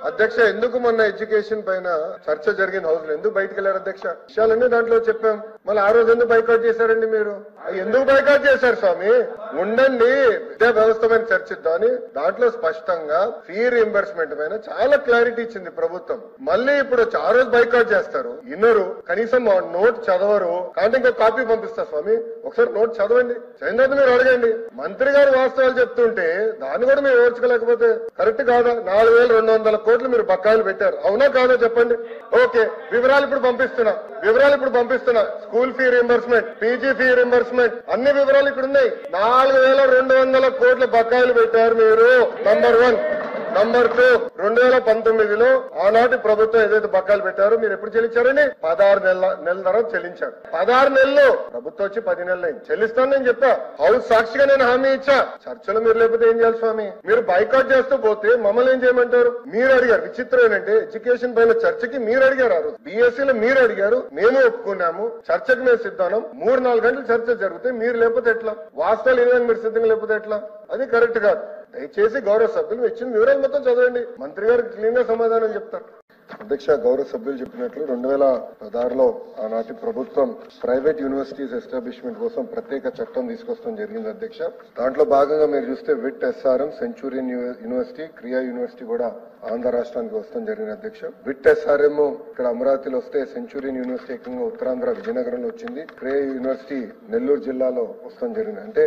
అధ్యక్ష ఎందుకు మొన్న ఎడ్యుకేషన్ పైన చర్చ జరిగిన హౌస్ లో ఎందుకు బయటకు వెళ్ళారు అధ్యక్ష? విషయాలన్నీ దాంట్లో చెప్పాం. మళ్ళీ ఆ రోజు ఎందుకు బైకాట్ చేశారండి మీరు? ఎందుకు బైకాట్ చేశారు స్వామి? ఉండండి, విద్యా వ్యవస్థ పైన చర్చిద్దామని దాంట్లో స్పష్టంగా ఫీ రీఎంబర్స్మెంట్ పైన చాలా క్లారిటీ ఇచ్చింది ప్రభుత్వం. మళ్ళీ ఇప్పుడు ఆ రోజు బైకాట్ చేస్తారు, ఇన్నరు, కనీసం నోట్ చదవరు. కాబట్టి ఇంకా కాపీ పంపిస్తా స్వామి, ఒకసారి నోట్ చదవండి, చదివిన మీరు అడగండి. మంత్రి గారు వాస్తవాలు చెప్తుంటే దాన్ని కూడా మీరు ఓర్చుకోలేకపోతే కరెక్ట్ కాదా? 4,200 కోట్లు మీరు బకాయిలు పెట్టారు, అవునా కాదా చెప్పండి? ఓకే, వివరాలు ఇప్పుడు పంపిస్తున్నా. School fee reimbursement, PG fee reimbursement, అన్ని వివరాలు ఇక్కడ ఉన్నాయి. 4,200 కోట్ల బకాయిలు పెట్టారు మీరు. నంబర్ 1. నంబర్ 2, 2019లో ఆనాటి ప్రభుత్వం ఏదైతే బకాయిలు పెట్టారో మీరు ఎప్పుడు చెల్లించారండి? 16 నెలల తర్వాత చెల్లించారు. 16 నెలలు, ప్రభుత్వం వచ్చి 10 నెలలు అయింది. చెల్లిస్తాను నేను చెప్పా, హౌస్ సాక్షిగా నేను హామీ ఇచ్చా. చర్చలు మీరు లేకపోతే ఏం చేయాలి స్వామి? మీరు బైకాట్ చేస్తూ పోతే మమ్మల్ని ఏం చేయమంటారు? మీరు అడిగారు. విచిత్రం ఏంటంటే ఎడ్యుకేషన్ పైన చర్చకి మీరు అడిగారు. ఆ రోజు బీఎస్సీలో మీరు అడిగారు, మేము ఒప్పుకున్నాము, చర్చకు మేము సిద్ధం. 3-4 గంటలు చర్చ జరిగితే మీరు లేకపోతే ఎట్లా? వాస్తవాలు ఏదైనా మీరు సిద్ధంగా లేకపోతే ఎట్లా? అది కరెక్ట్ కాదు. దయచేసి గౌరవ సభ్యులు ఇచ్చిన వివరాలు మొత్తం చదవండి, మంత్రి గారు క్లీన్ గా సమాధానం చెప్తారు. అధ్యక్ష, గౌరవ సభ్యులు చెప్పినట్లు 2016లో ఆనాటి ప్రభుత్వం ప్రైవేట్ యూనివర్సిటీస్ ఎస్టాబ్లిష్మెంట్ కోసం ప్రత్యేక చట్టం తీసుకొస్తాం జరిగింది అధ్యక్ష. దాంట్లో భాగంగా మీరు చూస్తే విట్ ఎస్ఆర్ఎం, సెంచూరియన్ యూనివర్సిటీ, క్రియా యూనివర్సిటీ కూడా ఆంధ్ర రాష్ట్రానికి వస్తాం జరిగింది అధ్యక్ష. విట్ ఎస్ఆర్ఎం ఇక్కడ అమరావతిలో వస్తే, సెంచూరియన్ యూనివర్సిటీ ఏకంగా ఉత్తరాంధ్ర విజయనగరంలో వచ్చింది, క్రియా యూనివర్సిటీ నెల్లూరు జిల్లాలో వస్తాం జరిగింది. అంటే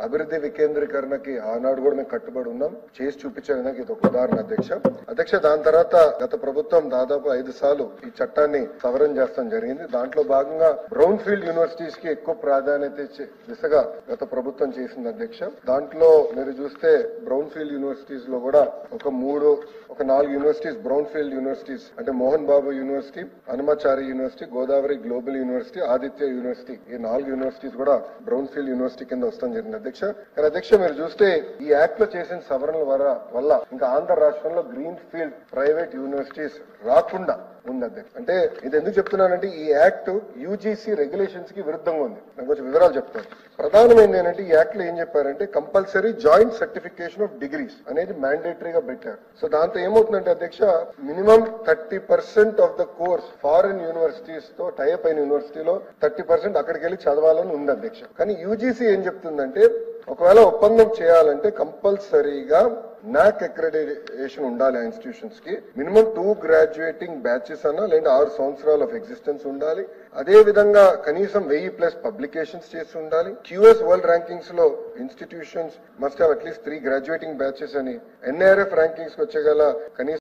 అభివృద్ధి వికేంద్రీకరణకి ఆనాడు కూడా మేము కట్టుబడి ఉన్నాం, చేసి చూపించడానికి ఇది ఒక ఉదాహరణ అధ్యక్ష. దాని తర్వాత గత ప్రభుత్వం దాదాపు 5 సార్లు ఈ చట్టాన్ని సవరణ చేస్తాం జరిగింది. దాంట్లో భాగంగా బ్రౌన్ ఫీల్డ్ యూనివర్సిటీస్ కి ఎక్కువ ప్రాధాన్యత ఇచ్చే దిశగా గత ప్రభుత్వం చేసింది అధ్యక్ష. దాంట్లో మీరు చూస్తే బ్రౌన్ ఫీల్డ్ యూనివర్సిటీస్ లో కూడా ఒక 4 యూనివర్సిటీస్ బ్రౌన్ ఫీల్డ్ యూనివర్సిటీస్ అంటే Mohan Babu university, Hanumachari university, Godavari global university, Aditya university, ఈ 4 యూనివర్సిటీస్ కూడా బ్రౌన్ ఫీల్డ్ యూనివర్సిటీ కింద వస్తాం జరిగింది అధ్యక్ష. కానీ అధ్యక్ష మీరు చూస్తే ఈ యాక్ట్ లో చేసిన సవరణల వల్ల ఇంకా ఆంధ్ర రాష్ట్రంలో గ్రీన్ ఫీల్డ్ ప్రైవేట్ యూనివర్సిటీస్ రాకుండా ఉంది అధ్యక్ష. అంటే ఇది ఎందుకు చెప్తున్నానంటే ఈ యాక్ట్ యూజీసీ రెగ్యులేషన్స్ కి విరుద్ధంగా ఉంది. నేను కొంచెం వివరాలు చెప్తాను. ప్రధానమైనది ఏంటంటే ఈ యాక్ట్ లో ఏం చెప్పారంటే compulsory joint certification of degrees అనేది మ్యాండేటరీగా పెట్టారు. సో దాంతో ఏమవుతుందంటే అధ్యక్ష, minimum 30% of the course foreign universities తో టైప్ అయిన యూనివర్సిటీలో 30% అక్కడికి వెళ్ళి చదవాలని ఉంది అధ్యక్ష. కానీ యూజీసీ ఏం చెప్తుందంటే ఒకవేళ ఒప్పందం చేయాలంటే కంపల్సరీగా నాక్ అక్రెడిటేషన్ ఉండాలి. ఆ ఇన్స్టిట్యూషన్స్ కి మినిమం 2 గ్రాడ్యుయేటింగ్ బ్యాచెస్ అన్నా లేదా 6 సంవత్సరాల ఆఫ్ ఎగ్జిస్టెన్స్ ఉండాలి. అదే విధంగా కనీసం 1000+ పబ్లికేషన్స్ చేసి ఉండాలి. QS వరల్డ్ ర్యాంకింగ్స్ లో institutions must have at least 3 graduating batches అని, NIRF ర్యాంకింగ్స్ వచ్చేగల కనీసం